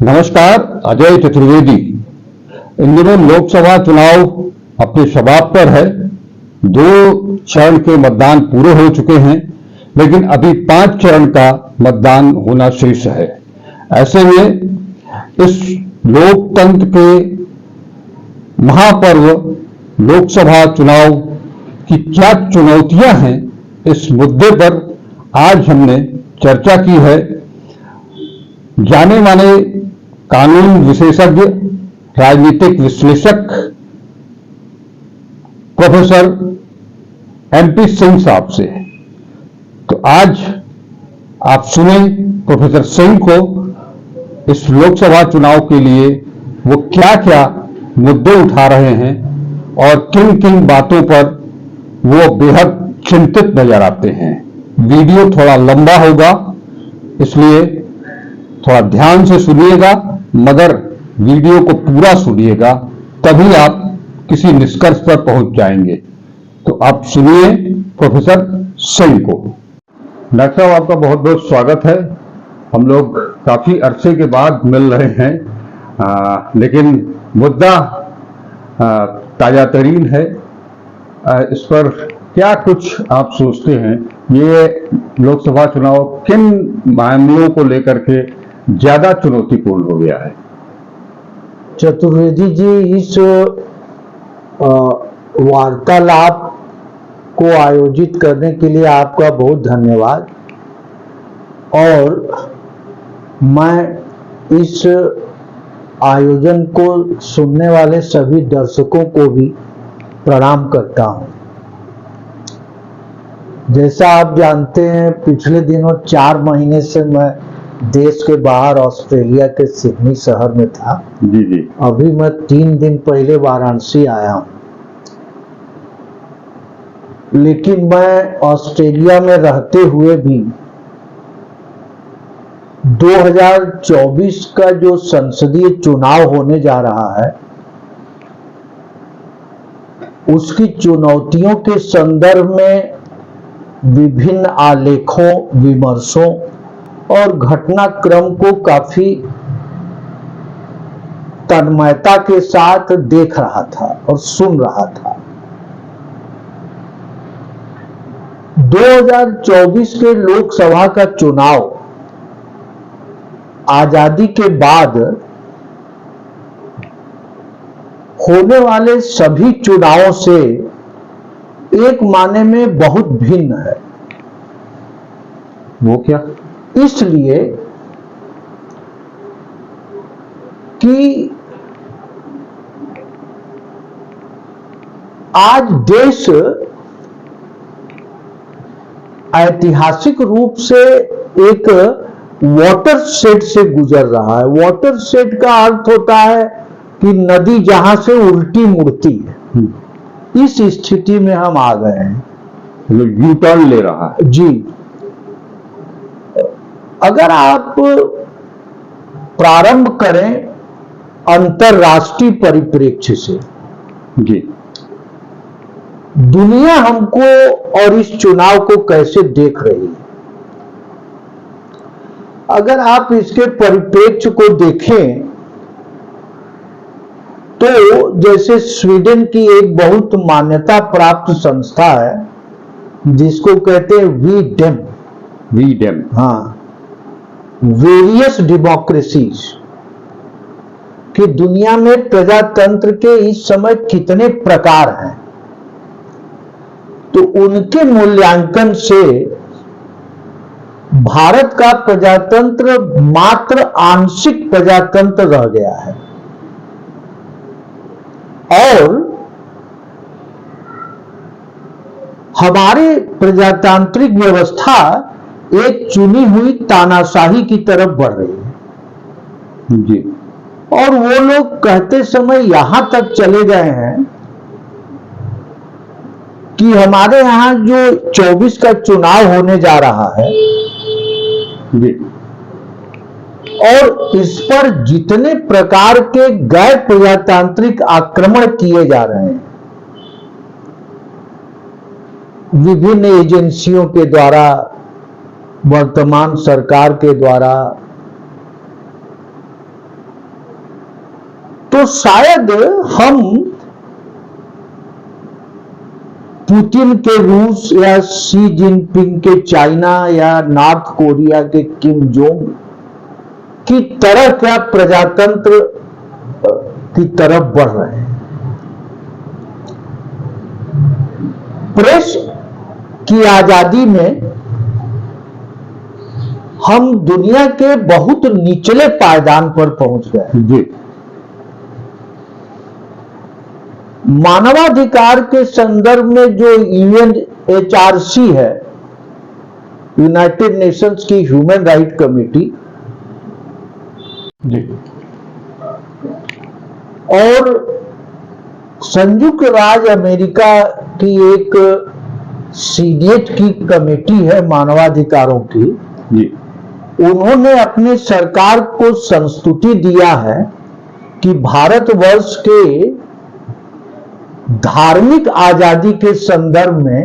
नमस्कार, अजय चतुर्वेदी। इन दिनों लोकसभा चुनाव अपने शबाब पर है। 2 चरण के मतदान पूरे हो चुके हैं, लेकिन अभी 5 चरण का मतदान होना शेष है। ऐसे में इस लोकतंत्र के महापर्व लोकसभा चुनाव की क्या चुनौतियां हैं, इस मुद्दे पर आज हमने चर्चा की है। जाने माने कानून विशेषज्ञ, राजनीतिक विश्लेषक प्रोफेसर MP सिंह साहब से। तो आज आप सुने प्रोफेसर सिंह को इस लोकसभा चुनाव के लिए वो क्या क्या मुद्दे उठा रहे हैं और किन किन बातों पर वो बेहद चिंतित नजर आते हैं। वीडियो थोड़ा लंबा होगा, इसलिए थोड़ा ध्यान से सुनिएगा, मगर वीडियो को पूरा सुनिएगा, तभी आप किसी निष्कर्ष पर पहुंच जाएंगे। तो आप सुनिए प्रोफेसर सिंह को। डॉक्टर साहब, आपका बहुत बहुत स्वागत है। हम लोग काफी अरसे के बाद मिल रहे हैं, लेकिन मुद्दा ताजा तरीन है। इस पर क्या कुछ आप सोचते हैं, ये लोकसभा चुनाव किन मामलों को लेकर के ज्यादा चुनौतीपूर्ण हो गया है? चतुर्वेदी जी, इस वार्तालाप को आयोजित करने के लिए आपका बहुत धन्यवाद। और मैं इस आयोजन को सुनने वाले सभी दर्शकों को भी प्रणाम करता हूं। जैसा आप जानते हैं, पिछले दिनों 4 महीने से मैं देश के बाहर ऑस्ट्रेलिया के सिडनी शहर में था। जी। अभी मैं 3 दिन पहले वाराणसी आया हूं। लेकिन मैं ऑस्ट्रेलिया में रहते हुए भी 2024 का जो संसदीय चुनाव होने जा रहा है, उसकी चुनौतियों के संदर्भ में विभिन्न आलेखों, विमर्शों और घटनाक्रम को काफी तन्मयता के साथ देख रहा था और सुन रहा था। 2024 के लोकसभा का चुनाव आजादी के बाद होने वाले सभी चुनावों से एक माने में बहुत भिन्न है। वो क्या? इसलिए कि आज देश ऐतिहासिक रूप से एक वाटर शेड से गुजर रहा है। वाटर शेड का अर्थ होता है कि नदी जहां से उल्टी मुड़ती है। इस स्थिति में हम आ गए हैं। यू टर्न ले रहा है। जी, अगर आप प्रारंभ करें अंतरराष्ट्रीय परिप्रेक्ष्य से, जी, दुनिया हमको और इस चुनाव को कैसे देख रही है। अगर आप इसके परिप्रेक्ष्य को देखें तो जैसे स्वीडन की एक बहुत मान्यता प्राप्त संस्था है जिसको कहते हैं वीडेम। हाँ, वेरियस डेमोक्रेसीज, कि दुनिया में प्रजातंत्र के इस समय कितने प्रकार हैं। तो उनके मूल्यांकन से भारत का प्रजातंत्र मात्र आंशिक प्रजातंत्र रह गया है और हमारी प्रजातांत्रिक व्यवस्था एक चुनी हुई तानाशाही की तरफ बढ़ रही है। जी। और वो लोग कहते समय यहां तक चले गए हैं कि हमारे यहां जो 24 का चुनाव होने जा रहा है, जी, और इस पर जितने प्रकार के गैर प्रजातांत्रिक आक्रमण किए जा रहे हैं विभिन्न एजेंसियों के द्वारा, वर्तमान सरकार के द्वारा, तो शायद हम पुतिन के रूस या शी जिनपिंग के चाइना या नॉर्थ कोरिया के किम जोंग की तरह क्या प्रजातंत्र की तरफ बढ़ रहे हैं। प्रेस की आजादी में हम दुनिया के बहुत निचले पायदान पर पहुंच गए। जी। मानवाधिकार के संदर्भ में जो UNHRC है, यूनाइटेड नेशंस की ह्यूमन राइट कमेटी, जी। और संयुक्त राज्य अमेरिका की एक सीनेट की कमेटी है मानवाधिकारों की, जी। उन्होंने अपने सरकार को संस्तुति दिया है कि भारतवर्ष के धार्मिक आजादी के संदर्भ में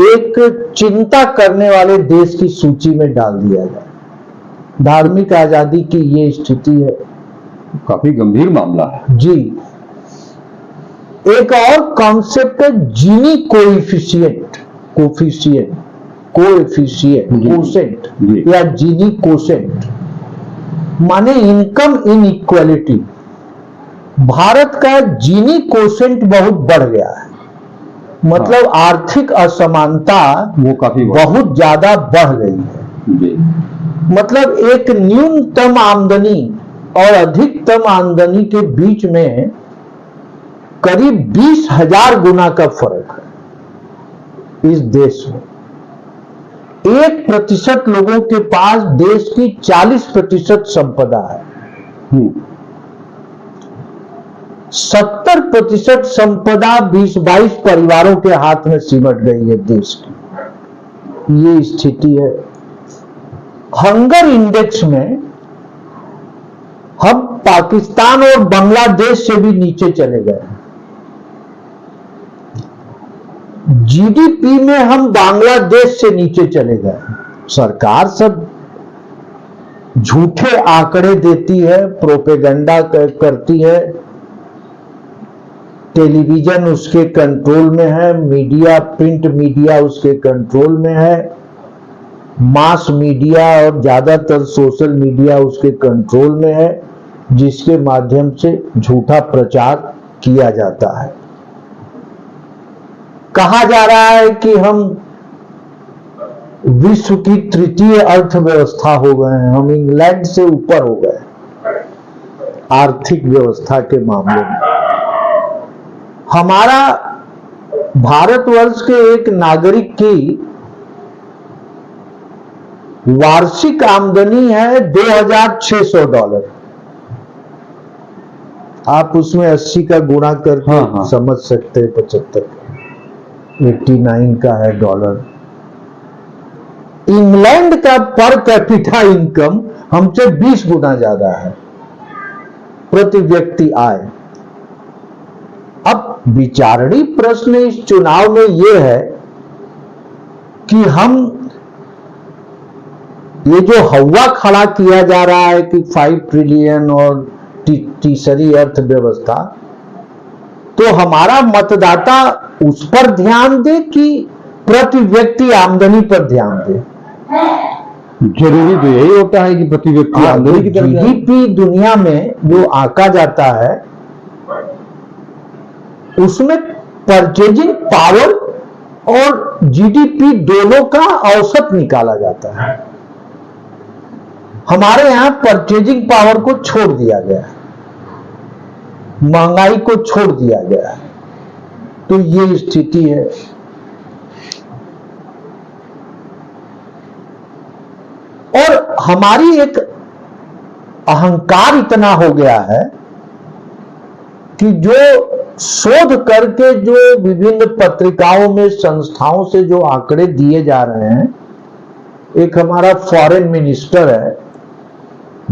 एक चिंता करने वाले देश की सूची में डाल दिया जाए। धार्मिक आजादी की ये स्थिति है। काफी गंभीर मामला है। जी। एक और कॉन्सेप्ट है जीनी कोएफिशिएंट, कोसेंट या जीनी कोसेंट, माने इनकम इनइक्वालिटी। भारत का जीनी कोसेंट बहुत बढ़ गया है, मतलब आर्थिक असमानता वो काफी बहुत ज्यादा बढ़ गई है। जी। मतलब एक न्यूनतम आमदनी और अधिकतम आमदनी के बीच में करीब 20,000 गुना का फर्क है इस देश में। 1% लोगों के पास देश की 40% संपदा है। 70% संपदा 20-22 परिवारों के हाथ में सिमट गई है देश की। ये स्थिति है। हंगर इंडेक्स में हम पाकिस्तान और बांग्लादेश से भी नीचे चले गए। जीडीपी में हम बांग्लादेश से नीचे चले गए। सरकार सब झूठे आंकड़े देती है, प्रोपेगेंडा करती है, टेलीविजन उसके कंट्रोल में है, मीडिया, प्रिंट मीडिया उसके कंट्रोल में है, मास मीडिया और ज्यादातर सोशल मीडिया उसके कंट्रोल में है, जिसके माध्यम से झूठा प्रचार किया जाता है। कहा जा रहा है कि हम विश्व की तृतीय अर्थव्यवस्था हो गए हैं, हम इंग्लैंड से ऊपर हो गए आर्थिक व्यवस्था के मामले में। हमारा भारतवर्ष के एक नागरिक की वार्षिक आमदनी है $2,600। आप उसमें 80 का गुणा करके समझ सकते हैं, 75 89 का है डॉलर। इंग्लैंड का पर कैपिटा इनकम हमसे 20 गुना ज्यादा है प्रति व्यक्ति आय। अब विचारणीय प्रश्न इस चुनाव में यह है कि हम ये जो हवा खड़ा किया जा रहा है कि 5 ट्रिलियन और तीसरी अर्थव्यवस्था, तो हमारा मतदाता उस पर ध्यान दे कि प्रति व्यक्ति आमदनी पर ध्यान दे। जरूरी तो यही होता है कि प्रति व्यक्ति आमदनी की तरफ। जीडीपी दुनिया में जो आंका जाता है उसमें परचेजिंग पावर और जीडीपी दोनों का औसत निकाला जाता है। हमारे यहां परचेजिंग पावर को छोड़ दिया गया है, महंगाई को छोड़ दिया गया है। तो ये स्थिति है। और हमारी एक अहंकार इतना हो गया है कि जो शोध करके जो विभिन्न पत्रिकाओं में, संस्थाओं से जो आंकड़े दिए जा रहे हैं, एक हमारा फॉरेन मिनिस्टर है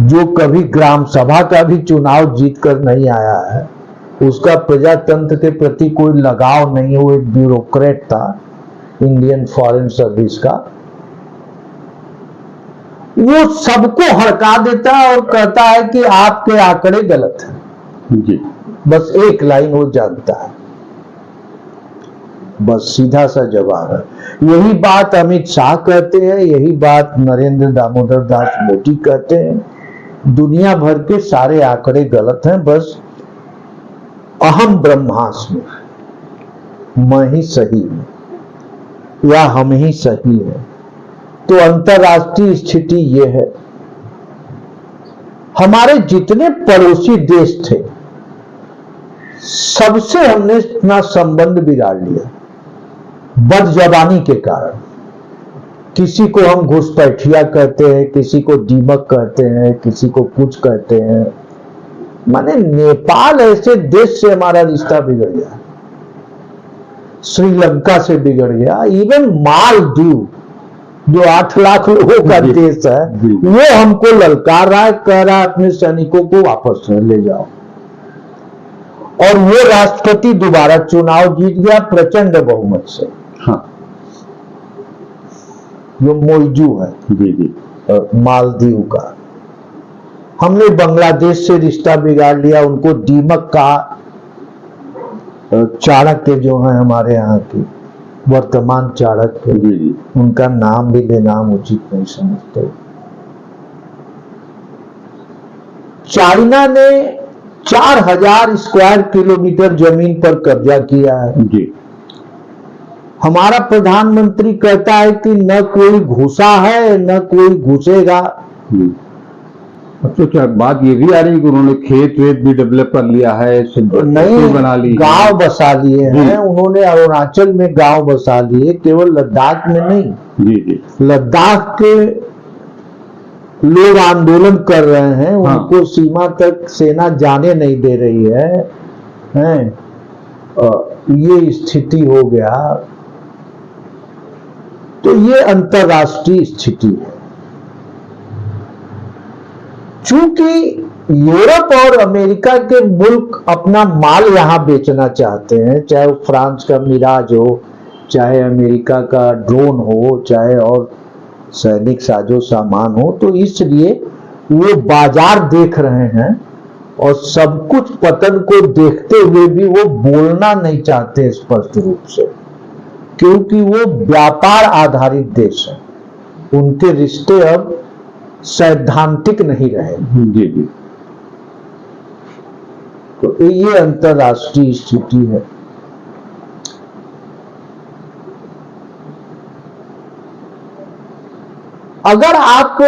जो कभी ग्राम सभा का भी चुनाव जीत कर नहीं आया है, उसका प्रजातंत्र के प्रति कोई लगाव नहीं, वो एक ब्यूरोक्रेट था इंडियन फॉरेन सर्विस का। वो सबको हड़का देता है और कहता है कि आपके आंकड़े गलत हैं। जी। बस एक लाइन वो जानता है, बस सीधा सा जवाब है। यही बात अमित शाह कहते हैं, यही बात नरेंद्र दामोदर दास मोदी कहते हैं। दुनिया भर के सारे आंकड़े गलत हैं, बस अहम ब्रह्मास्मि, मैं ही सही हूं या हम ही सही हैं। तो अंतरराष्ट्रीय स्थिति यह है, हमारे जितने पड़ोसी देश थे सबसे हमने अपना संबंध बिगाड़ लिया बदजबानी के कारण। किसी को हम घुसपैठिया कहते हैं, किसी को दीमक कहते हैं, किसी को कुछ कहते हैं। माने नेपाल ऐसे देश से हमारा रिश्ता बिगड़ गया, श्रीलंका से बिगड़ गया, इवन मालदीव जो 8 लाख लोगों का देश है वो हमको ललकार रहा है, कह रहा है अपने सैनिकों को वापस ले जाओ। और वो राष्ट्रपति दोबारा चुनाव जीत गया प्रचंड बहुमत से। हाँ। जो मोइजू है मालदीव का। हमने बांग्लादेश से रिश्ता बिगाड़ लिया, उनको दीमक का चाणक्य जो है हमारे यहाँ की वर्तमान चाणक्य, उनका नाम भी लेना हम उचित नहीं समझते। चाइना ने 4000 स्क्वायर किलोमीटर जमीन पर कब्जा किया है। जी। हमारा प्रधानमंत्री कहता है कि न कोई घुसा है न कोई घुसेगा। तो क्या बात ये भी आ रही है कि उन्होंने खेत वेत भी डेवलप कर लिया है, नहीं बना ली, गांव बसा लिए हैं उन्होंने, अरुणाचल में गांव बसा लिए, केवल लद्दाख में नहीं। जी जी। लद्दाख के लोग आंदोलन कर रहे हैं, उनको सीमा तक सेना जाने नहीं दे रही है। ये स्थिति हो गया। तो ये अंतरराष्ट्रीय स्थिति है। चूंकि यूरोप और अमेरिका के मुल्क अपना माल यहां बेचना चाहते हैं, चाहे वो फ्रांस का मिराज हो, चाहे अमेरिका का ड्रोन हो, चाहे और सैनिक साजो सामान हो, तो इसलिए वो बाजार देख रहे हैं और सब कुछ पतन को देखते हुए भी वो बोलना नहीं चाहते स्पष्ट रूप से, क्योंकि वो व्यापार आधारित देश है। उनके रिश्ते अब सैद्धांतिक नहीं रहे। जी जी। तो ये अंतरराष्ट्रीय स्थिति है। अगर आप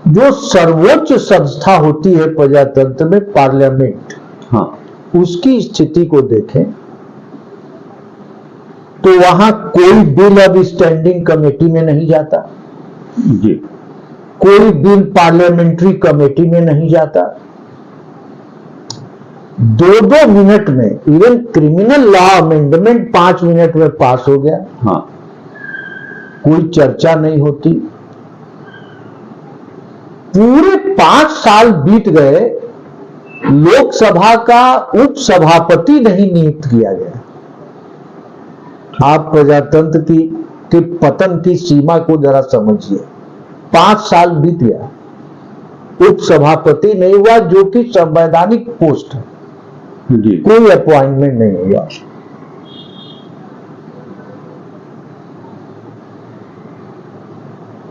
जो सर्वोच्च संस्था होती है प्रजातंत्र में, पार्लियामेंट, हाँ, उसकी स्थिति को देखें तो वहां कोई बिल अब स्टैंडिंग कमेटी में नहीं जाता। जी। कोई बिल पार्लियामेंट्री कमेटी में नहीं जाता। 2-2 मिनट में, even criminal law amendment 5 minute में पास हो गया। हाँ। कोई चर्चा नहीं होती। पूरे 5 साल बीत गए, लोकसभा का उपसभापति नहीं नियुक्त किया गया। आप प्रजातंत्र के पतन की सीमा को जरा समझिए। 5 साल बीत गया, उपसभापति नहीं हुआ, जो कि संवैधानिक पोस्ट है। जी। कोई अपॉइंटमेंट नहीं हुआ।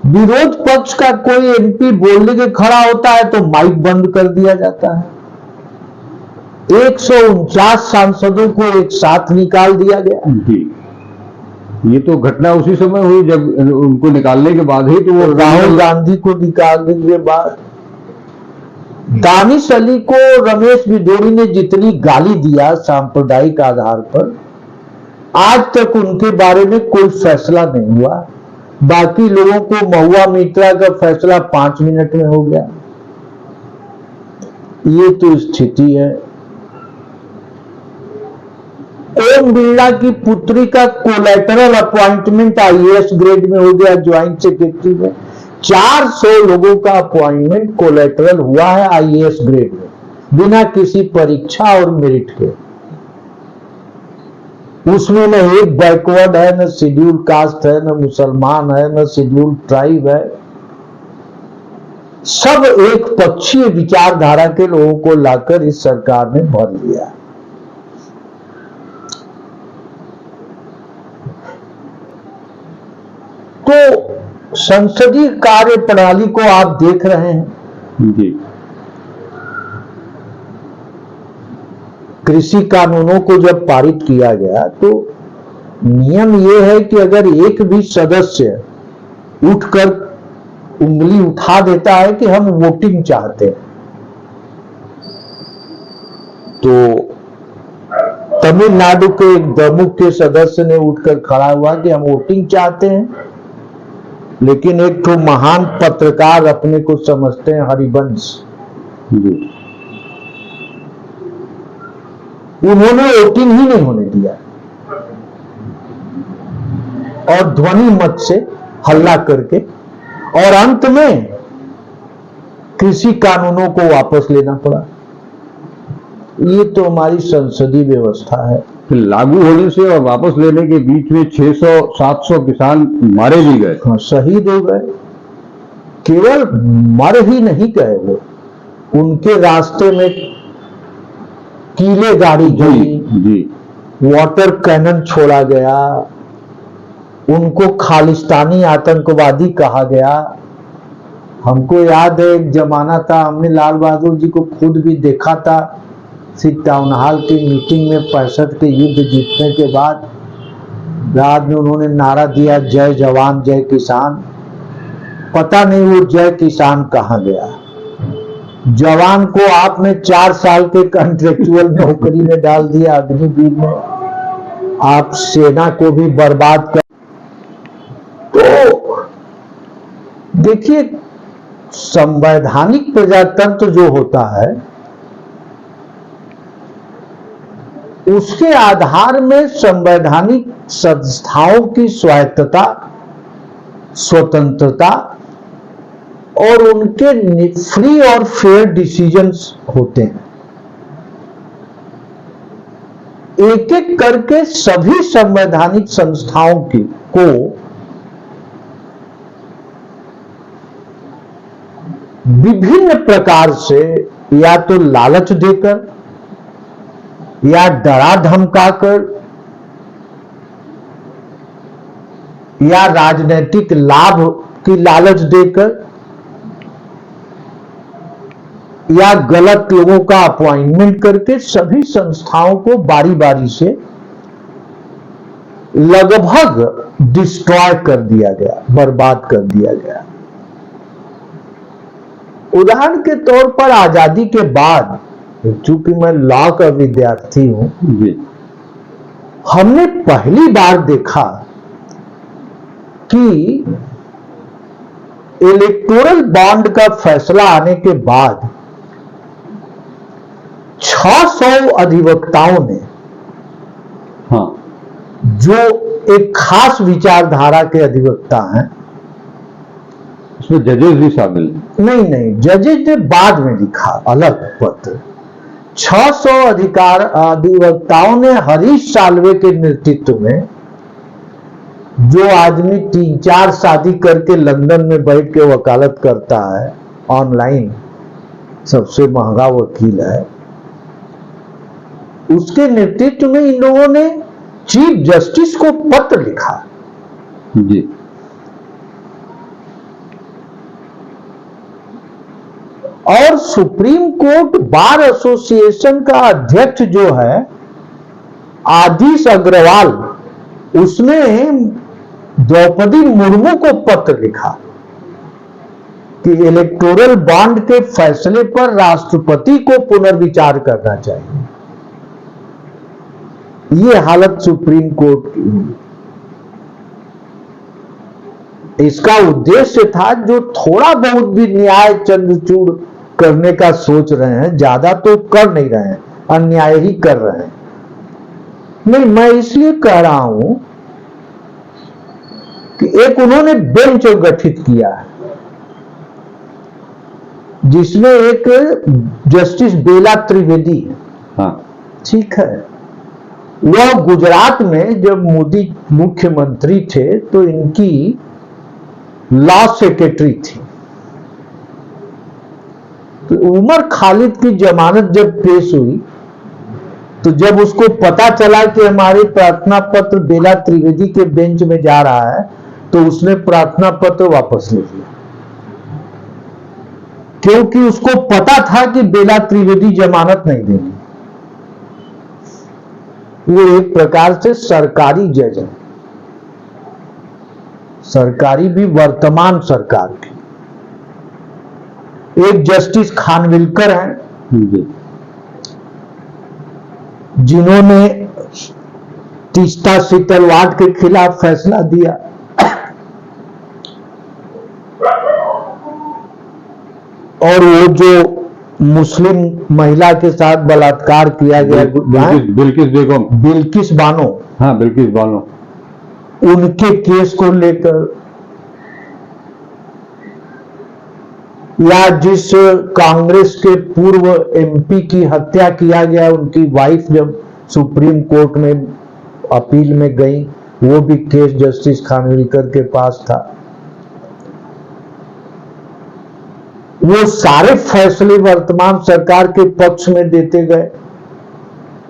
विरोध पक्ष का कोई एमपी बोलने के खड़ा होता है तो माइक बंद कर दिया जाता है। 149 सांसदों को एक साथ निकाल दिया गया। जी। ये तो घटना उसी समय हुई जब उनको निकालने के बाद ही, तो वो राहुल गांधी को निकालने के बाद दानिश अली को रमेश बिदोड़ी ने जितनी गाली दिया सांप्रदायिक आधार पर, आज तक उनके बारे में कोई फैसला नहीं हुआ। बाकी लोगों को महुआ मित्रा का फैसला 5 मिनट में हो गया। ये तो स्थिति है। ओम बिरला की पुत्री का कोलैटरल अपॉइंटमेंट आईएएस ग्रेड में हो गया, ज्वाइंट सेक्रेटरी में। 400 लोगों का अपॉइंटमेंट कोलैटरल हुआ है आईएएस ग्रेड में, बिना किसी परीक्षा और मेरिट के। उसमें न एक बैकवर्ड है, न शेड्यूल कास्ट है, न मुसलमान है, न शेड्यूल ट्राइब है। सब एक पक्षीय विचारधारा के लोगों को लाकर इस सरकार ने भर लिया। तो संसदीय कार्य प्रणाली को आप देख रहे हैं जी। कृषि कानूनों को जब पारित किया गया तो नियम यह है कि अगर एक भी सदस्य उठकर उंगली उठा देता है कि हम वोटिंग चाहते हैं, तो तमिलनाडु के एक दमुक के सदस्य ने उठकर खड़ा हुआ कि हम वोटिंग चाहते हैं, लेकिन एक तो महान पत्रकार अपने को समझते हैं हरिवंश जी। उन्होंने वोटिंग ही नहीं होने दिया और ध्वनि मत से हल्ला करके, और अंत में कृषि कानूनों को वापस लेना पड़ा। ये तो हमारी संसदीय व्यवस्था है। फिर लागू होने से और वापस लेने के बीच में 600-700 किसान मारे भी गए। हाँ, शहीद हो गए। केवल मर ही नहीं गए, वो उनके रास्ते में कीले गाड़ी गई, जी। वाटर कैनन छोड़ा गया, उनको खालिस्तानी आतंकवादी कहा गया। हमको याद है एक जमाना था, हमने लाल बहादुर जी को खुद भी देखा था सिख टाउन हॉल की मीटिंग में 65 के युद्ध जीतने के बाद बाद में उन्होंने नारा दिया जय जवान जय किसान। पता नहीं वो जय किसान कहाँ गया। जवान को आपने 4 साल के कॉन्ट्रेक्चुअल नौकरी में डाल दिया अग्निवीर में, आप सेना को भी बर्बाद कर। तो देखिए, संवैधानिक प्रजातंत्र जो होता है उसके आधार में संवैधानिक संस्थाओं की स्वायत्तता, स्वतंत्रता और उनके फ्री और फेयर डिसीजंस होते हैं। एक एक करके सभी संवैधानिक संस्थाओं को विभिन्न प्रकार से या तो लालच देकर या डरा धमकाकर या राजनीतिक लाभ की लालच देकर या गलत लोगों का अपॉइंटमेंट करके सभी संस्थाओं को बारी बारी से लगभग डिस्ट्रॉय कर दिया गया, बर्बाद कर दिया गया। उदाहरण के तौर पर आजादी के बाद, चूंकि मैं लॉ का विद्यार्थी हूं, हमने पहली बार देखा कि इलेक्टोरल बॉन्ड का फैसला आने के बाद 600 अधिवक्ताओं ने, हाँ, जो एक खास विचारधारा के अधिवक्ता हैं, उसमें जजेस भी शामिल नहीं, जजेस ने बाद में लिखा अलग पत्र। 600 अधिवक्ताओं ने हरीश साल्वे के नेतृत्व में, जो आदमी 3-4 शादी करके लंदन में बैठ के वकालत करता है, ऑनलाइन सबसे महंगा वकील है, उसके नेतृत्व में इन लोगों ने चीफ जस्टिस को पत्र लिखा जी। और सुप्रीम कोर्ट बार एसोसिएशन का अध्यक्ष जो है आदिश अग्रवाल, उसने द्रौपदी मुर्मू को पत्र लिखा कि इलेक्टोरल बॉन्ड के फैसले पर राष्ट्रपति को पुनर्विचार करना चाहिए। ये हालत सुप्रीम कोर्ट की हुई। इसका उद्देश्य था, जो थोड़ा बहुत भी न्याय चंद्रचूड़ करने का सोच रहे हैं, ज्यादा तो कर नहीं रहे हैं, अन्याय ही कर रहे हैं। नहीं, मैं इसलिए कह रहा हूं कि एक उन्होंने बेंच गठित किया है, जिसमें एक जस्टिस बेला त्रिवेदी है। हाँ, ठीक है, वह गुजरात में जब मोदी मुख्यमंत्री थे तो इनकी लॉ सेक्रेटरी थी। तो उमर खालिद की जमानत जब पेश हुई तो जब उसको पता चला कि हमारे प्रार्थना पत्र बेला त्रिवेदी के बेंच में जा रहा है तो उसने प्रार्थना पत्र वापस ले लिया, क्योंकि उसको पता था कि बेला त्रिवेदी जमानत नहीं देंगे। वो एक प्रकार से सरकारी जज है, सरकारी भी वर्तमान सरकार की। एक जस्टिस खानविलकर हैं जिन्होंने तीस्ता सीतलवाड़ के खिलाफ फैसला दिया, और वो जो मुस्लिम महिला के साथ बलात्कार किया गया, बिल्किस बेगम, बिल्किस बानो, हाँ बिल्किस बानो, उनके केस को लेकर, या जिस कांग्रेस के पूर्व एमपी की हत्या किया गया, उनकी वाइफ जब सुप्रीम कोर्ट में अपील में गई, वो भी केस जस्टिस खानविलकर के पास था। वो सारे फैसले वर्तमान सरकार के पक्ष में देते गए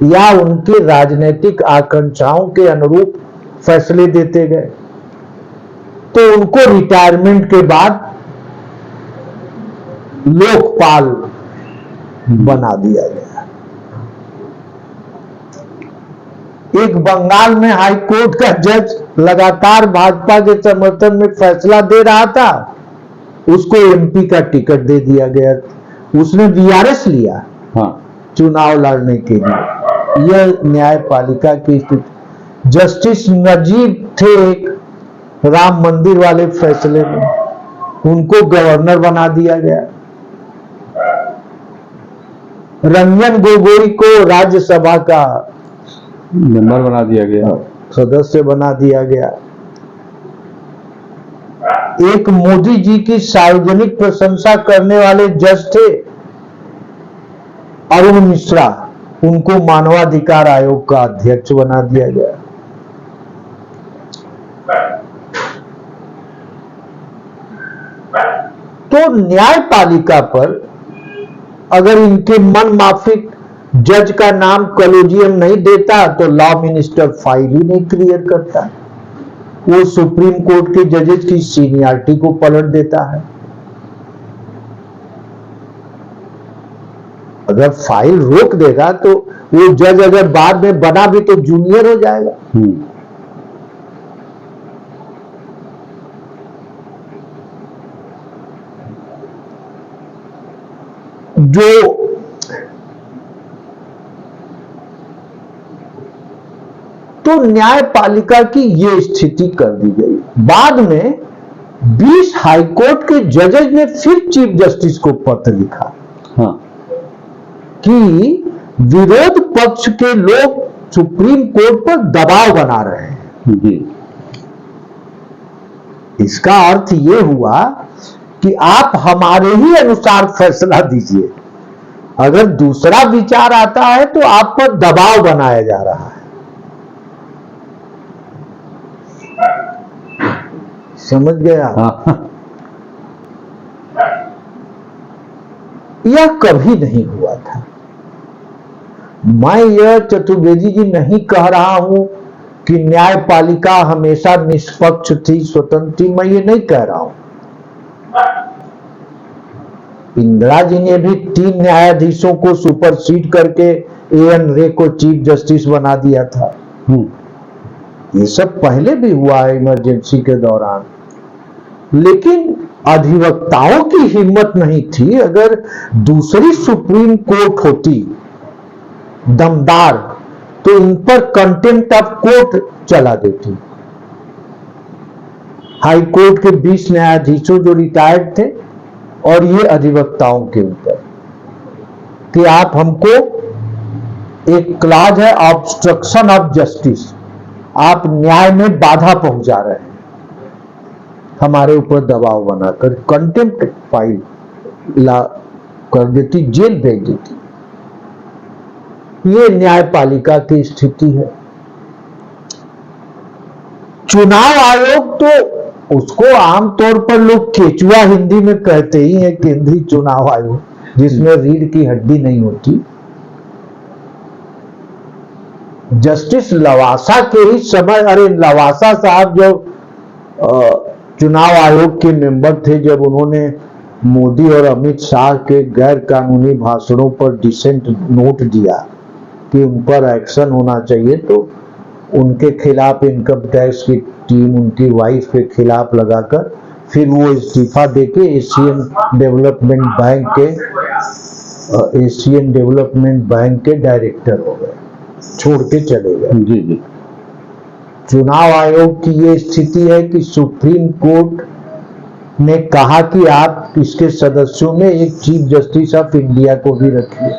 या उनके राजनीतिक आकांक्षाओं के अनुरूप फैसले देते गए। तो उनको रिटायरमेंट के बाद लोकपाल बना दिया गया। एक बंगाल में हाई कोर्ट का जज लगातार भाजपा के समर्थन में फैसला दे रहा था, उसको एमपी का टिकट दे दिया गया। उसने वीआरएस लिया, हाँ, चुनाव लड़ने के लिए। यह न्यायपालिका की स्थिति। जस्टिस नजीब थे एक राम मंदिर वाले फैसले में, उनको गवर्नर बना दिया गया। रंजन गोगोई को राज्यसभा का मेंबर बना दिया गया, सदस्य बना दिया गया। एक मोदी जी की सार्वजनिक प्रशंसा करने वाले जज थे अरुण मिश्रा, उनको मानवाधिकार आयोग का अध्यक्ष बना दिया गया। तो न्यायपालिका पर अगर इनके मन माफिक जज का नाम कॉलेजियम नहीं देता तो लॉ मिनिस्टर फाइल ही नहीं क्लियर करता। वो सुप्रीम कोर्ट के जजेस की सीनियरिटी को पलट देता है। अगर फाइल रोक देगा तो वो जज अगर बाद में बना भी तो जूनियर हो जाएगा। तो न्यायपालिका की ये स्थिति कर दी गई। बाद में 20 हाईकोर्ट के जजेज ने फिर चीफ जस्टिस को पत्र लिखा, हाँ, कि विरोध पक्ष के लोग सुप्रीम कोर्ट पर दबाव बना रहे हैं। जी। इसका अर्थ ये हुआ कि आप हमारे ही अनुसार फैसला दीजिए। अगर दूसरा विचार आता है तो आप पर दबाव बनाया जा रहा है। समझ गया? हाँ। यह कभी नहीं हुआ था। मैं यह चतुर्वेदी जी नहीं कह रहा हूं कि न्यायपालिका हमेशा निष्पक्ष थी, स्वतंत्र थी, मैं ये नहीं कह रहा हूं। इंदिरा जी ने भी 3 न्यायाधीशों को सुपरसीड करके एएन रे को चीफ जस्टिस बना दिया था। ये सब पहले भी हुआ है इमरजेंसी के दौरान। लेकिन अधिवक्ताओं की हिम्मत नहीं थी। अगर दूसरी सुप्रीम कोर्ट होती दमदार तो इन पर कंटेम्प्ट ऑफ कोर्ट चला देती। हाई कोर्ट के 20 न्यायाधीशों जो रिटायर्ड थे और ये अधिवक्ताओं के ऊपर कि आप हमको, एक क्लॉज है ऑब्स्ट्रक्शन ऑफ जस्टिस, आप न्याय में बाधा पहुंचा रहे हैं, हमारे ऊपर दबाव बनाकर कंटेम्प्ट फाइल ला कर देती, जेल भेज देती। ये न्यायपालिका की स्थिति है। चुनाव आयोग तो उसको आमतौर पर लोग केचुआ हिंदी में कहते ही हैं, केंद्रीय चुनाव आयोग। जिसमें रीढ़ की हड्डी नहीं होती। जस्टिस लवासा के ही समय, अरे लवासा साहब जब चुनाव आयोग के मेंबर थे, जब उन्होंने मोदी और अमित शाह के गैर कानूनी भाषणों पर डिसेंट नोट दिया कि उन पर एक्शन होना चाहिए, तो उनके खिलाफ इनकम टैक्स की टीम उनकी वाइफ के खिलाफ लगाकर फिर वो इस्तीफा देके एशियन डेवलपमेंट बैंक के डायरेक्टर हो गए, छोड़ के चले गए। जी जी। चुनाव आयोग की ये स्थिति है कि सुप्रीम कोर्ट ने कहा कि आप इसके सदस्यों में एक चीफ जस्टिस ऑफ इंडिया को भी रखिए,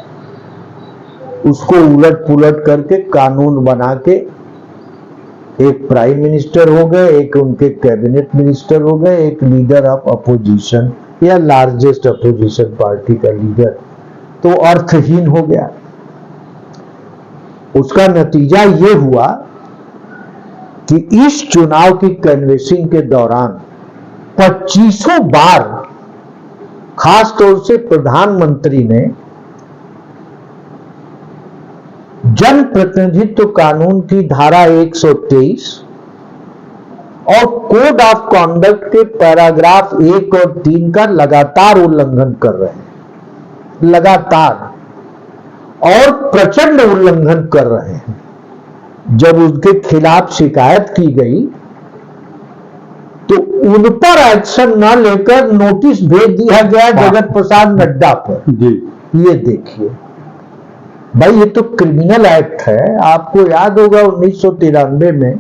उसको उलट पुलट करके कानून बना के एक प्राइम मिनिस्टर हो गए, एक उनके कैबिनेट मिनिस्टर हो गए, एक लीडर ऑफ अपोजिशन या लार्जेस्ट अपोजिशन पार्टी का लीडर, तो अर्थहीन हो गया। उसका नतीजा ये हुआ कि इस चुनाव की कैनवेसिंग के दौरान 25 बार खास तौर से प्रधानमंत्री ने जन प्रतिनिधित्व कानून की धारा 123 और कोड ऑफ कॉन्डक्ट के पैराग्राफ 1 और 3 का लगातार उल्लंघन कर रहे हैं, लगातार और प्रचंड उल्लंघन कर रहे हैं। जब उनके खिलाफ शिकायत की गई तो उन पर एक्शन न लेकर नोटिस भेज दिया गया जगत प्रसाद नड्डा पर। जी। ये देखिए भाई, ये तो क्रिमिनल एक्ट है। आपको याद होगा 1993 में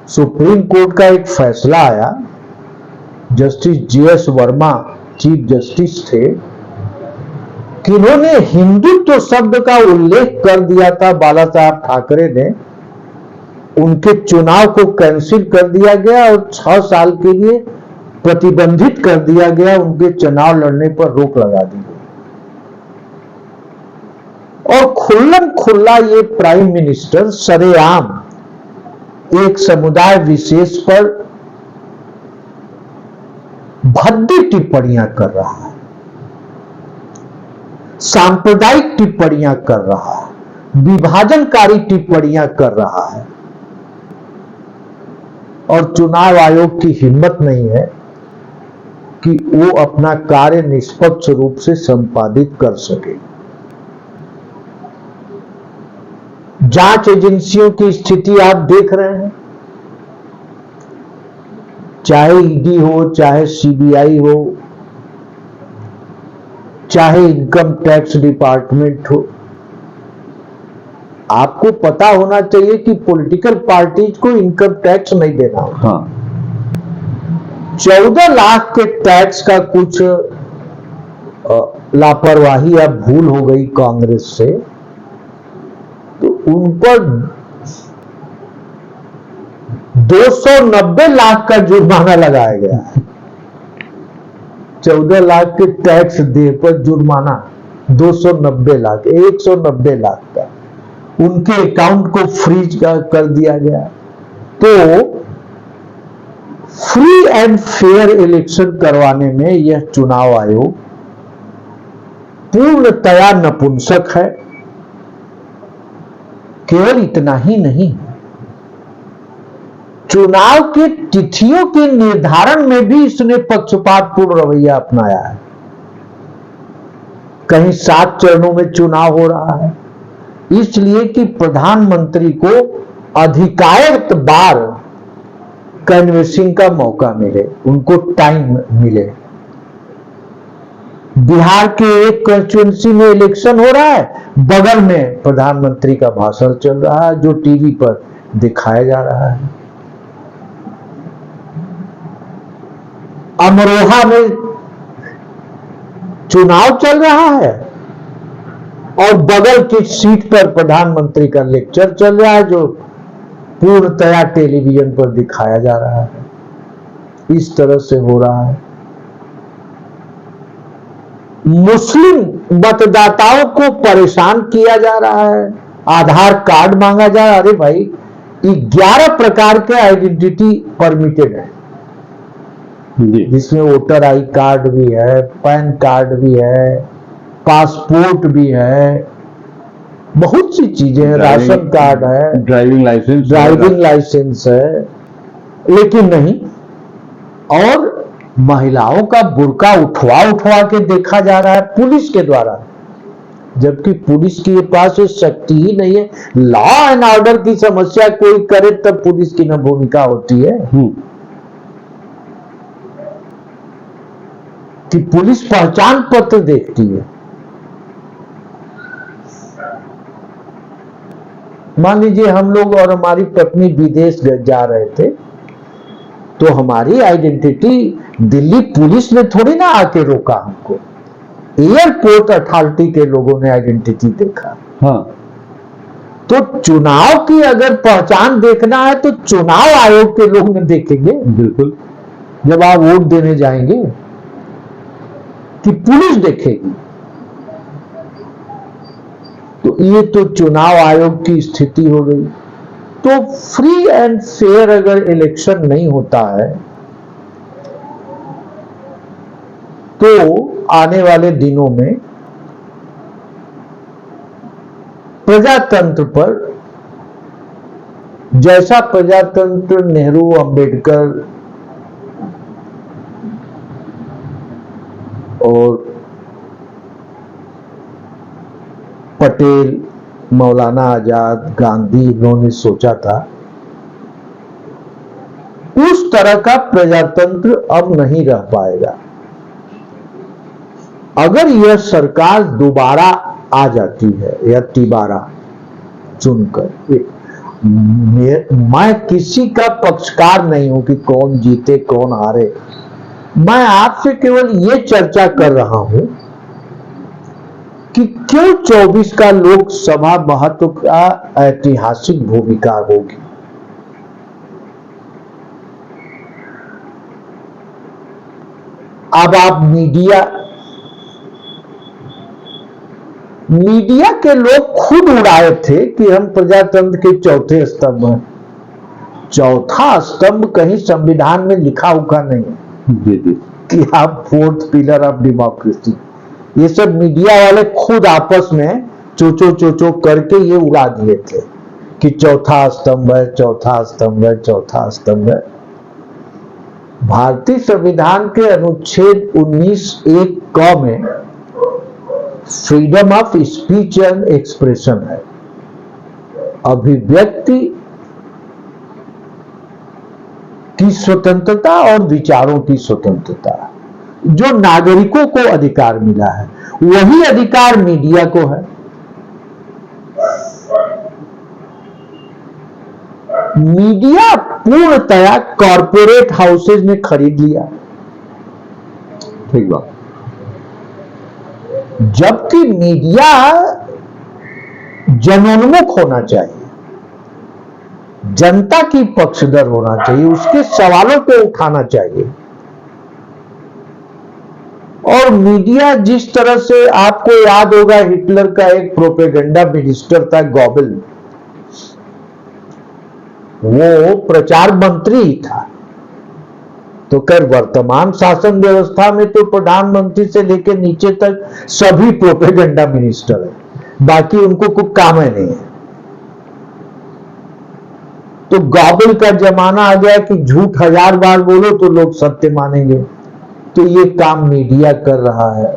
सुप्रीम कोर्ट का एक फैसला आया, justice GS Verma chief justice थे, कि उन्होंने हिंदुत्व शब्द का उल्लेख कर दिया था बाला साहब ठाकरे ने, उनके चुनाव को कैंसिल कर दिया गया और 6 साल के लिए प्रतिबंधित कर दिया गया, उनके चुनाव लड़ने पर रोक लगा दी गई। और खुल्लम खुल्ला ये प्राइम मिनिस्टर सरेआम एक समुदाय विशेष पर भद्दी टिप्पणियां कर रहा है, सांप्रदायिक टिप्पणियां कर रहा है, विभाजनकारी टिप्पणियां कर रहा है, और चुनाव आयोग की हिम्मत नहीं है कि वो अपना कार्य निष्पक्ष रूप से संपादित कर सके। जांच एजेंसियों की स्थिति आप देख रहे हैं, चाहे ईडी हो, चाहे सीबीआई हो, चाहे इनकम टैक्स डिपार्टमेंट हो। आपको पता होना चाहिए कि पॉलिटिकल पार्टीज को इनकम टैक्स नहीं देना होगा। हाँ। 14 लाख के टैक्स का कुछ लापरवाही या भूल हो गई कांग्रेस से, तो उन पर 290 लाख का जुर्माना लगाया गया है। 14 लाख के टैक्स दे पर जुर्माना 290 लाख, 190 लाख का उनके अकाउंट को फ्रीज कर दिया गया। तो फ्री एंड फेयर इलेक्शन करवाने में यह चुनाव आयोग पूर्णतया नपुंसक है। केवल इतना ही नहीं, चुनाव की तिथियों के निर्धारण में भी इसने पक्षपातपूर्ण रवैया अपनाया है। कहीं 7 चरणों में चुनाव हो रहा है, इसलिए कि प्रधानमंत्री को अधिकारित बार कैनवेसिंग का मौका मिले, उनको टाइम मिले। बिहार के एक कंस्टिट्यूएंसी में इलेक्शन हो रहा है, बगल में प्रधानमंत्री का भाषण चल रहा है जो टीवी पर दिखाया जा रहा है। अमरोहा में चुनाव चल रहा है और बगल की सीट पर प्रधानमंत्री का लेक्चर चल रहा है जो पूर्णतया टेलीविजन पर दिखाया जा रहा है। इस तरह से हो रहा है। मुस्लिम मतदाताओं को परेशान किया जा रहा है, आधार कार्ड मांगा जा रहा है। अरे भाई, 11 प्रकार के आइडेंटिटी परमिटेड है, जिसमें वोटर आई कार्ड भी है, पैन कार्ड भी है, पासपोर्ट भी है, बहुत सी चीजें हैं, राशन कार्ड है, ड्राइविंग लाइसेंस है, लेकिन नहीं। और महिलाओं का बुर्का उठवा के देखा जा रहा है पुलिस के द्वारा, जबकि पुलिस के पास ये शक्ति ही नहीं है। लॉ एंड ऑर्डर की समस्या कोई करे तब पुलिस की न भूमिका होती है कि पुलिस पहचान पत्र देखती है। मान लीजिए हम लोग और हमारी पत्नी विदेश जा रहे थे, तो हमारी आइडेंटिटी दिल्ली पुलिस ने थोड़ी ना आके रोका हमको, एयरपोर्ट अथॉरिटी के लोगों ने आइडेंटिटी देखा। हाँ। तो चुनाव की अगर पहचान देखना है तो चुनाव आयोग के लोग न देखेंगे, बिल्कुल, जब आप वोट देने जाएंगे, कि पुलिस देखेगी। तो ये तो चुनाव आयोग की स्थिति हो गई। तो फ्री एंड फेयर अगर इलेक्शन नहीं होता है तो आने वाले दिनों में प्रजातंत्र पर, जैसा प्रजातंत्र नेहरू, अंबेडकर और पटेल, मौलाना आजाद, गांधी इन्होंने सोचा था, उस तरह का प्रजातंत्र अब नहीं रह पाएगा। अगर यह सरकार दोबारा आ जाती है या तिबारा चुनकर, मैं किसी का पक्षकार नहीं हूं कि कौन जीते कौन हारे, मैं आपसे केवल ये चर्चा कर रहा हूं कि क्यों 24 का लोकसभा महत्व का ऐतिहासिक भूमिका होगी। अब आप मीडिया के लोग खुद उड़ाए थे कि हम प्रजातंत्र के चौथे स्तंभ हैं। चौथा स्तंभ कहीं संविधान में लिखा हुआ नहीं कि आप फोर्थ पिलर ऑफ डेमोक्रेसी। ये सब मीडिया वाले खुद आपस में चोचो करके ये उड़ा दिए थे कि चौथा स्तंभ है, चौथा स्तंभ है, चौथा स्तंभ है। भारतीय संविधान के अनुच्छेद 19(1) क में freedom of speech and expression है, अभिव्यक्ति की स्वतंत्रता और विचारों की स्वतंत्रता, जो नागरिकों को अधिकार मिला है, वही अधिकार मीडिया को है। मीडिया पूर्णतया कॉरपोरेट हाउसेज ने खरीद लिया, ठीक बात। जबकि मीडिया जनोन्मुख होना चाहिए, जनता की पक्षधर होना चाहिए, उसके सवालों को उठाना चाहिए। और मीडिया जिस तरह से, आपको याद होगा हिटलर का एक प्रोपेगेंडा मिनिस्टर था गॉबल, वो प्रचार मंत्री ही था। तो कर वर्तमान शासन व्यवस्था में तो प्रधानमंत्री से लेकर नीचे तक सभी प्रोपेगेंडा मिनिस्टर है, बाकी उनको कोई काम ही नहीं है। तो गॉबल का जमाना आ गया कि झूठ 1000 बार बोलो तो लोग सत्य मानेंगे। तो ये काम मीडिया कर रहा है।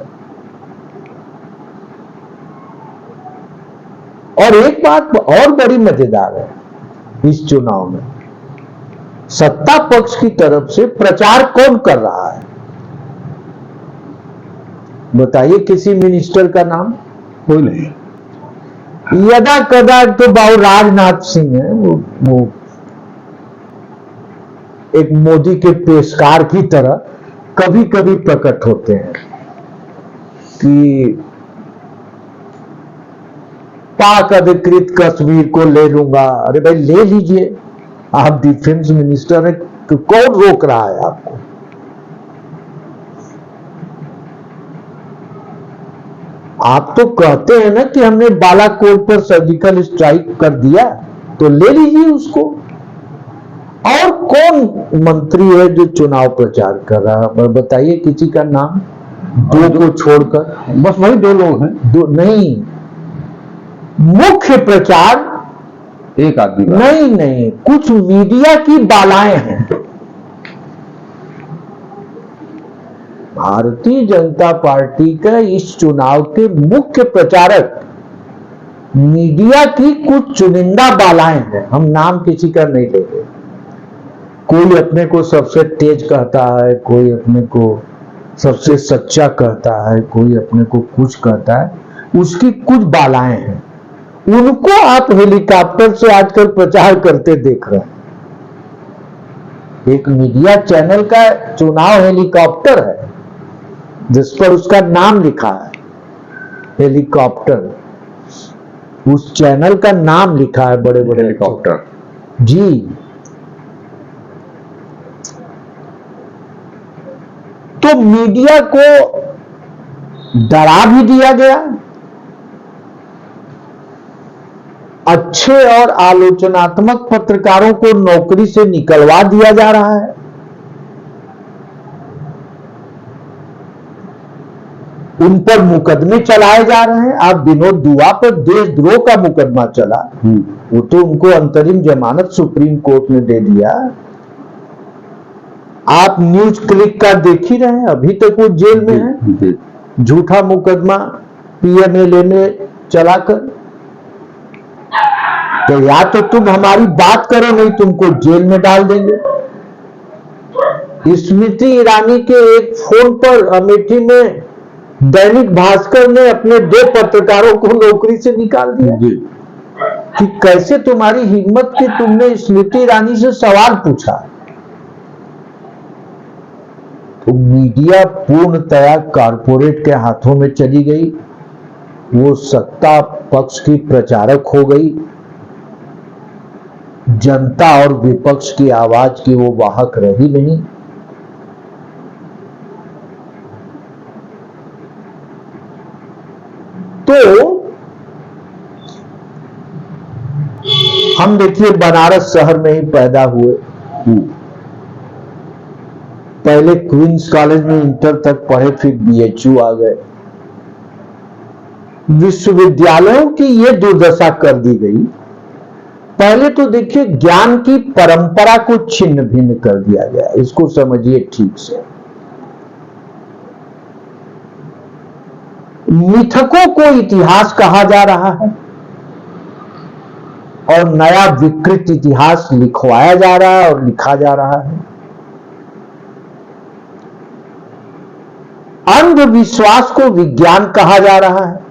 और एक बात और बड़ी मजेदार है इस चुनाव में, सत्ता पक्ष की तरफ से प्रचार कौन कर रहा है? बताइए किसी मिनिस्टर का नाम? कोई नहीं। यदा कदा तो बाबू राजनाथ सिंह है, वो एक मोदी के पेशकार की तरह कभी कभी प्रकट होते हैं कि पाक अधिकृत कश्मीर को ले लूंगा। अरे भाई ले लीजिए, आप डिफेंस मिनिस्टर हैं, तो कौन रोक रहा है आपको? आप तो कहते हैं ना कि हमने बालाकोट पर सर्जिकल स्ट्राइक कर दिया, तो ले लीजिए उसको। और कौन मंत्री है जो चुनाव प्रचार कर रहा है? बताइए किसी का नाम। दो को छोड़कर, बस वही 2 लोग हैं, दो नहीं, मुख्य प्रचार एक आदमी का। नहीं नहीं, कुछ मीडिया की बालाएं हैं। भारतीय जनता पार्टी का इस चुनाव के मुख्य प्रचारक मीडिया की कुछ चुनिंदा बालाएं हैं। हम नाम किसी का नहीं लेते। कोई अपने को सबसे तेज कहता है, कोई अपने को सबसे सच्चा कहता है, कोई अपने को कुछ कहता है, उसकी कुछ बालाएं हैं। उनको आप हेलीकॉप्टर से आजकल प्रचार करते देख रहे हैं। एक मीडिया चैनल का चुनाव हेलीकॉप्टर है, जिस पर उसका नाम लिखा है हेलीकॉप्टर। उस चैनल का नाम लिखा है बड़े बड़े हेलीकॉप्टर जी। तो मीडिया को डरा भी दिया गया, अच्छे और आलोचनात्मक पत्रकारों को नौकरी से निकलवा दिया जा रहा है। उन पर मुकदमे चलाए जा रहे हैं। आप विनोद दुआ पर देशद्रोह का मुकदमा चला, वो तो उनको अंतरिम जमानत सुप्रीम कोर्ट ने दे दिया। आप न्यूज क्लिक का देख ही रहे हैं, अभी तक वो जेल में है, झूठा मुकदमा पीएमएलए में चलाकर। तो या तो तुम हमारी बात करो, नहीं तुमको जेल में डाल देंगे। स्मृति ईरानी के एक फोन पर अमेठी में दैनिक भास्कर ने अपने 2 पत्रकारों को नौकरी से निकाल दिया कि कैसे तुम्हारी हिम्मत कि तुमने स्मृति ईरानी से सवाल पूछा। तो मीडिया पूर्णतया कारपोरेट के हाथों में चली गई, वो सत्ता पक्ष की प्रचारक हो गई, जनता और विपक्ष की आवाज की वो वाहक रही नहीं। तो हम देखिए बनारस शहर में ही पैदा हुए, पहले क्वींस कॉलेज में इंटर तक पढ़े, फिर बीएचयू आ गए। विश्वविद्यालयों की ये दुर्दशा कर दी गई। पहले तो देखिए ज्ञान की परंपरा को छिन्न भिन्न कर दिया गया, इसको समझिए ठीक से। मिथकों को इतिहास कहा जा रहा है और नया विकृत इतिहास लिखवाया जा रहा है और लिखा जा रहा है। अंधविश्वास को विज्ञान कहा जा रहा है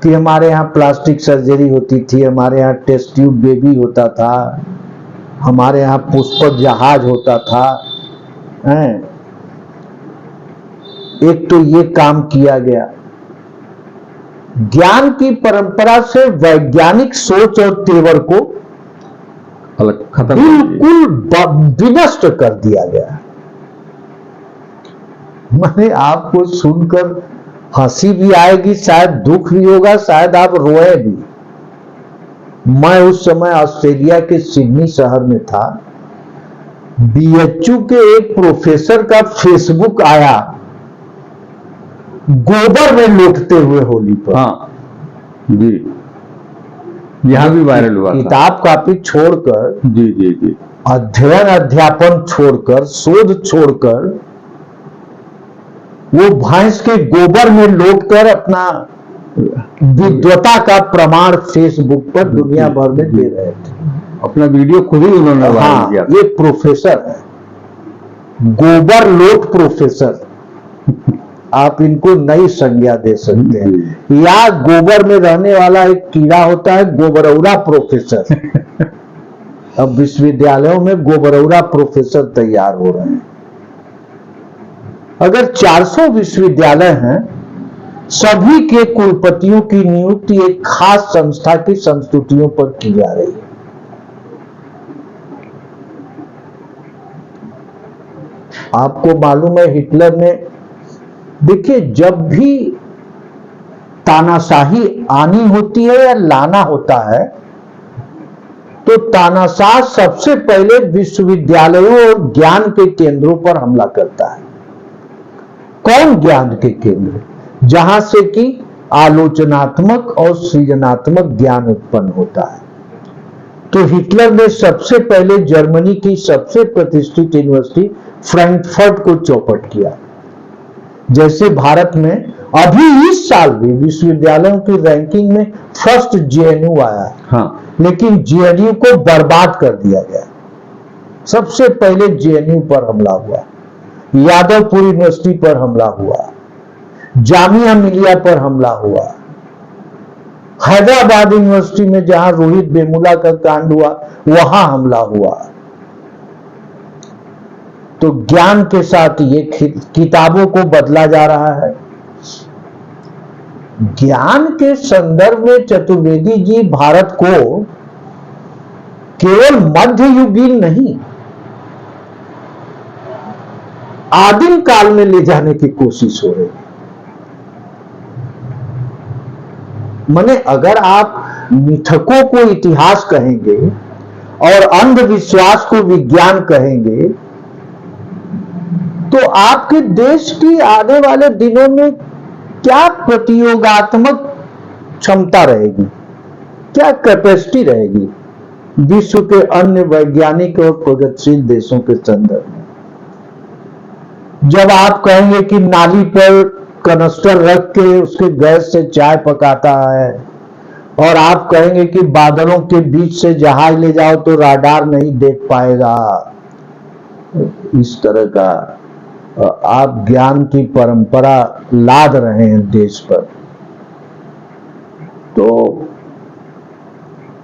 कि हमारे यहां प्लास्टिक सर्जरी होती थी, हमारे यहां टेस्ट ट्यूब बेबी होता था, हमारे यहां पुष्पक जहाज होता था। एक तो ये काम किया गया। ज्ञान की परंपरा से वैज्ञानिक सोच और तेवर को बिल्कुल विनष्ट कर दिया गया। मैंने आपको सुनकर हंसी भी आएगी, शायद दुख भी होगा, शायद आप रोए भी। मैं उस समय ऑस्ट्रेलिया के सिडनी शहर में था। बीएचयू के एक प्रोफेसर का फेसबुक आया गोबर में लौटते हुए होली पर। हाँ जी, यहां भी वायरल हुआ। किताब कापी छोड़कर, जी जी जी, अध्ययन अध्यापन छोड़कर, शोध छोड़कर, वो भैंस के गोबर में लौटकर अपना विद्वता का प्रमाण फेसबुक पर दुनिया भर में दे रहे थे। अपना वीडियो खुद ही उन्होंने वायरल किया। ये प्रोफेसर है, गोबर लोट प्रोफेसर। आप इनको नई संज्ञा दे सकते हैं। या गोबर में रहने वाला एक कीड़ा होता है गोबरौरा प्रोफेसर। अब विश्वविद्यालयों में गोबरौरा प्रोफेसर तैयार हो रहे हैं। अगर 400 विश्वविद्यालय हैं, सभी के कुलपतियों की नियुक्ति एक खास संस्था की संस्तुतियों पर की जा रही है। आपको मालूम है हिटलर ने, देखिए जब भी तानाशाही आनी होती है या लाना होता है, तो तानाशाह सबसे पहले विश्वविद्यालयों और ज्ञान के केंद्रों पर हमला करता है। कौन ज्ञान के केंद्र, जहां से कि आलोचनात्मक और सृजनात्मक ज्ञान उत्पन्न होता है। तो हिटलर ने सबसे पहले जर्मनी की सबसे प्रतिष्ठित यूनिवर्सिटी फ्रैंकफर्ट को चौपट किया। जैसे भारत में अभी इस साल भी विश्वविद्यालयों की रैंकिंग में फर्स्ट जेएनयू आया है, हाँ, लेकिन जेएनयू को बर्बाद कर दिया गया। सबसे पहले जेएनयू पर हमला हुआ, यादवपुर यूनिवर्सिटी पर हमला हुआ, जामिया मिलिया पर हमला हुआ, हैदराबाद यूनिवर्सिटी में जहां रोहित वेमुला का कांड हुआ वहां हमला हुआ। तो ज्ञान के साथ ये किताबों को बदला जा रहा है। ज्ञान के संदर्भ में चतुर्वेदी जी भारत को केवल मध्ययुगीन नहीं, आदिम काल में ले जाने की कोशिश हो रही है। माने अगर आप मिथकों को इतिहास कहेंगे और अंधविश्वास को विज्ञान कहेंगे, तो आपके देश की आने वाले दिनों में क्या प्रतियोगात्मक क्षमता रहेगी, क्या कैपेसिटी रहेगी विश्व के अन्य वैज्ञानिक और प्रगतिशील देशों के संदर्भ में। जब आप कहेंगे कि नाली पर कनस्टर रख के उसके गैस से चाय पकाता है, और आप कहेंगे कि बादलों के बीच से जहाज ले जाओ तो राडार नहीं देख पाएगा, इस तरह का आप ज्ञान की परंपरा लाद रहे हैं देश पर। तो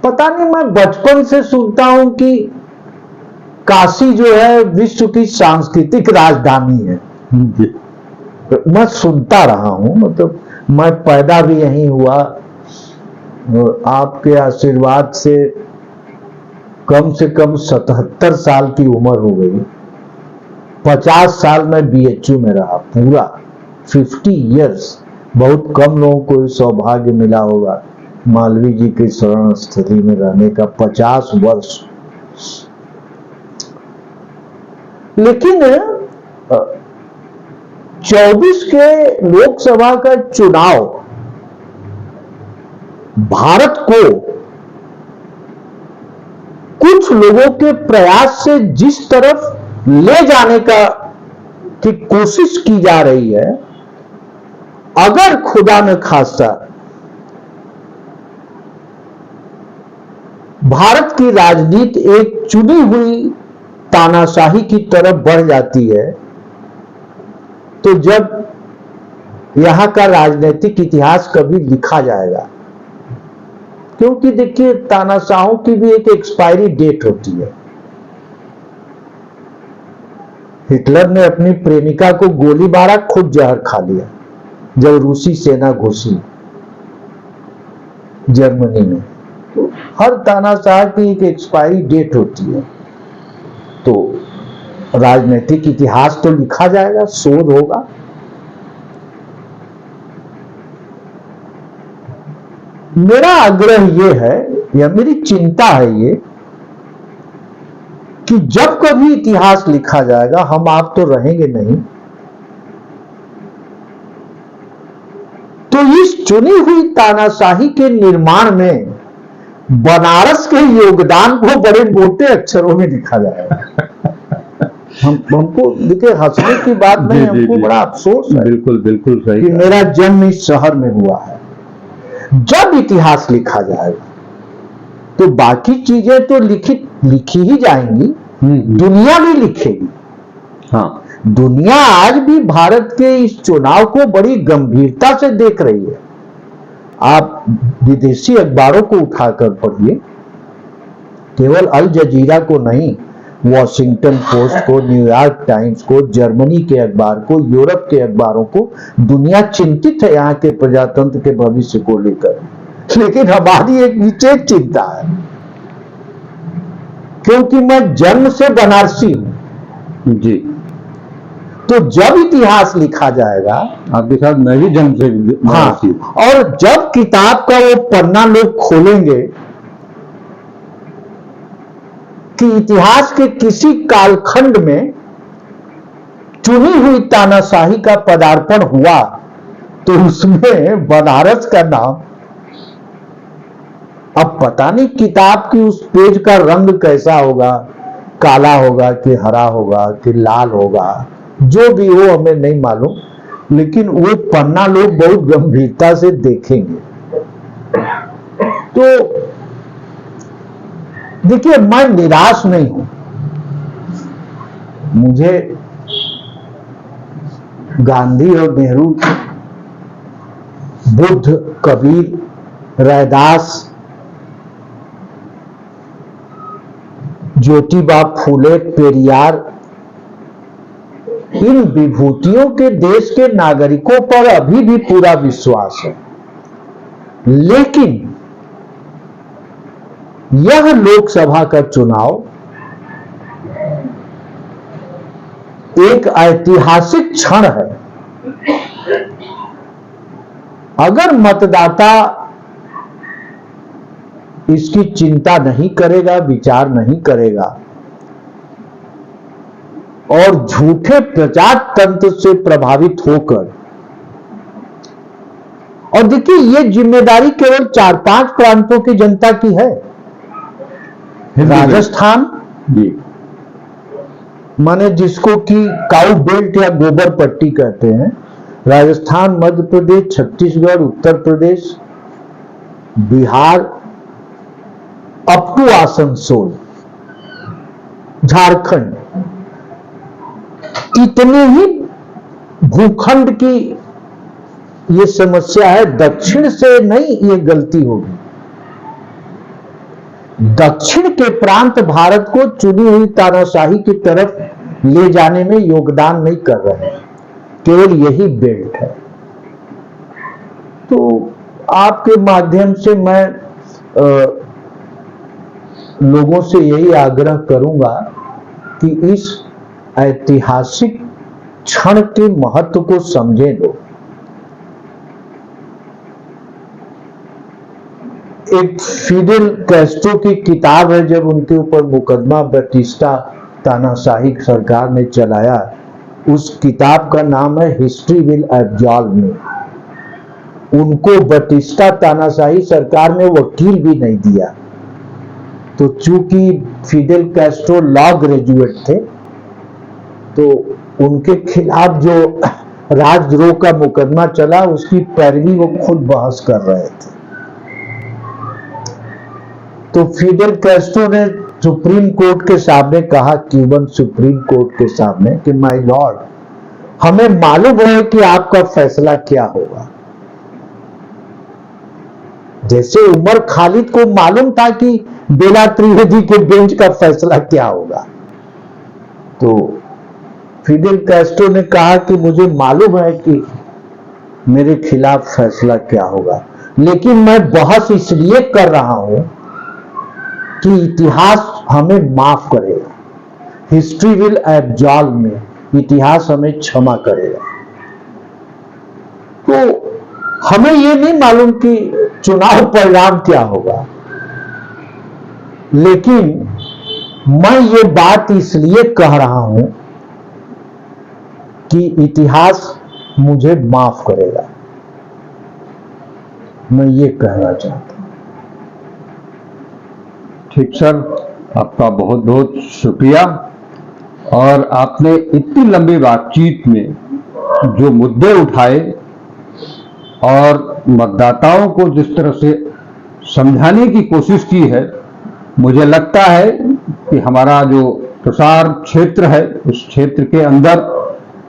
पता नहीं, मैं बचपन से सुनता हूं कि काशी जो है विश्व की सांस्कृतिक राजधानी है। मैं सुनता रहा हूं, मतलब मैं पैदा भी यहीं हुआ और आपके आशीर्वाद से कम 77 साल की उम्र हो गई। 50 साल में बीएचयू में रहा, पूरा 50 इयर्स। बहुत कम लोगों को ये सौभाग्य मिला होगा मालवीय जी की शरण स्थिति में रहने का, 50 वर्ष। लेकिन 24 के लोकसभा का चुनाव भारत को कुछ लोगों के प्रयास से जिस तरफ ले जाने की कोशिश की जा रही है, अगर खुदा न खास्ता भारत की राजनीति एक चुनी हुई तानाशाही की तरफ बढ़ जाती है, तो जब यहां का राजनीतिक इतिहास कभी लिखा जाएगा, क्योंकि देखिए तानाशाहों की भी एक एक्सपायरी डेट होती है। हिटलर ने अपनी प्रेमिका को गोली मारा, खुद जहर खा लिया जब रूसी सेना घुसी जर्मनी में। तो हर तानाशाह की एक एक्सपायरी डेट होती है। तो राजनीतिक इतिहास तो लिखा जाएगा, शोध होगा। मेरा आग्रह यह है या मेरी चिंता है ये कि जब कभी इतिहास लिखा जाएगा, हम आप तो रहेंगे नहीं, तो इस चुनी हुई तानाशाही के निर्माण में बनारस के योगदान को बड़े मोटे अक्षरों में लिखा जाएगा। हमको देखिए हंसने की बात नहीं, हमको बड़ा अफसोस है, बिल्कुल बिल्कुल सही, कि मेरा जन्म इस शहर में हुआ है। जब इतिहास लिखा जाएगा तो बाकी चीजें तो लिखी ही जाएंगी, दुनिया भी लिखेगी। हाँ, दुनिया आज भी भारत के इस चुनाव को बड़ी गंभीरता से देख रही है। आप विदेशी अखबारों को उठाकर पढ़िए, केवल अल जजीरा को नहीं, वॉशिंगटन पोस्ट को, न्यूयॉर्क टाइम्स को, जर्मनी के अखबार को, यूरोप के अखबारों को। दुनिया चिंतित है यहाँ के प्रजातंत्र के भविष्य को लेकर, लेकिन हमारी एक विशेष चिंता है, क्योंकि मैं जन्म से बनारसी हूं जी। तो जब इतिहास लिखा जाएगा, आपके साथ मैं भी जन्म से बनारसी हूं, और जब किताब का वो पन्ना लोग खोलेंगे कि इतिहास के किसी कालखंड में चुनी हुई तानाशाही का पदार्पण हुआ तो उसमें बनारस का नाम, अब पता नहीं किताब की उस पेज का रंग कैसा होगा, काला होगा कि हरा होगा कि लाल होगा, जो भी हो हमें नहीं मालूम, लेकिन वो पन्ना लोग बहुत गंभीरता से देखेंगे। तो देखिए, मैं निराश नहीं हूं। मुझे गांधी और नेहरू, बुद्ध, कबीर, रैदास, ज्योतिबा फूले, पेरियार, इन विभूतियों के देश के नागरिकों पर अभी भी पूरा विश्वास है। लेकिन यह लोकसभा का चुनाव एक ऐतिहासिक क्षण है। अगर मतदाता इसकी चिंता नहीं करेगा, विचार नहीं करेगा और झूठे प्रजातंत्र से प्रभावित होकर, और देखिए ये जिम्मेदारी केवल 4-5 प्रांतों की जनता की है। राजस्थान, माने जिसको कि काऊ बेल्ट या गोबर पट्टी कहते हैं, राजस्थान, मध्य प्रदेश, छत्तीसगढ़, उत्तर प्रदेश, बिहार, अप टू आसनसोल, झारखंड, इतने ही भूखंड की ये समस्या है। दक्षिण से नहीं ये गलती होगी, दक्षिण के प्रांत भारत को चुनी हुई तानाशाही की तरफ ले जाने में योगदान नहीं कर रहे हैं, केवल यही बेल्ट है। तो आपके माध्यम से मैं लोगों से यही आग्रह करूंगा कि इस ऐतिहासिक क्षण के महत्व को समझे लोग। एक फिडेल कैस्ट्रो की किताब है, जब उनके ऊपर मुकदमा बटिस्टा तानाशाही सरकार ने चलाया, उस किताब का नाम है हिस्ट्री विल एब्सॉल्व मी। उनको बटिस्टा तानाशाही सरकार ने वकील भी नहीं दिया, तो चूंकि फिडेल कैस्ट्रो लॉ ग्रेजुएट थे, तो उनके खिलाफ जो राजद्रोह का मुकदमा चला उसकी पैरवी वो खुद बहस कर रहे थे। तो फिडेल कैस्ट्रो ने सुप्रीम कोर्ट के सामने कहा, क्यूबन सुप्रीम कोर्ट के सामने, कि माय लॉर्ड, हमें मालूम है कि आपका फैसला क्या होगा। जैसे उमर खालिद को मालूम था कि बेला त्रिवेदी के बेंच का फैसला क्या होगा। तो फिडेल कैस्ट्रो ने कहा कि मुझे मालूम है कि मेरे खिलाफ फैसला क्या होगा, लेकिन मैं बहस इसलिए कर रहा हूं कि इतिहास हमें माफ करेगा। हिस्ट्री विल एब्सॉल्व मी, इतिहास हमें क्षमा करेगा। तो हमें यह नहीं मालूम कि चुनाव परिणाम क्या होगा, लेकिन मैं ये बात इसलिए कह रहा हूं कि इतिहास मुझे माफ करेगा। मैं ये कहना चाहता हूं। ठीक सर, आपका बहुत बहुत शुक्रिया। और आपने इतनी लंबी बातचीत में जो मुद्दे उठाए और मतदाताओं को जिस तरह से समझाने की कोशिश की है, मुझे लगता है कि हमारा जो प्रसार क्षेत्र है, उस क्षेत्र के अंदर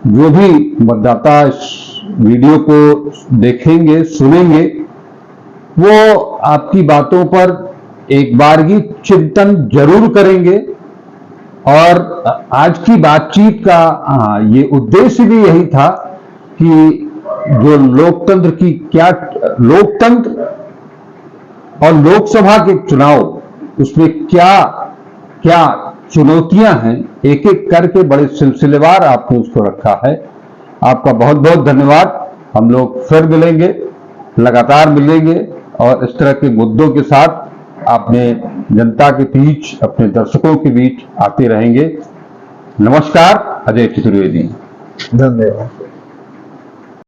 जो भी मतदाता इस वीडियो को देखेंगे, सुनेंगे, वो आपकी बातों पर एक बारगी चिंतन जरूर करेंगे। और आज की बातचीत का ये उद्देश्य भी यही था कि जो लोकतंत्र की क्या, लोकतंत्र और लोकसभा के चुनाव, उसमें क्या क्या चुनौतियां हैं, एक एक करके बड़े सिलसिलेवार आपने उसको रखा है। आपका बहुत बहुत धन्यवाद। हम लोग फिर मिलेंगे, लगातार मिलेंगे और इस तरह के मुद्दों के साथ अपने जनता के बीच, अपने दर्शकों के बीच आते रहेंगे। नमस्कार, अजय चतुर्वेदी। धन्यवाद।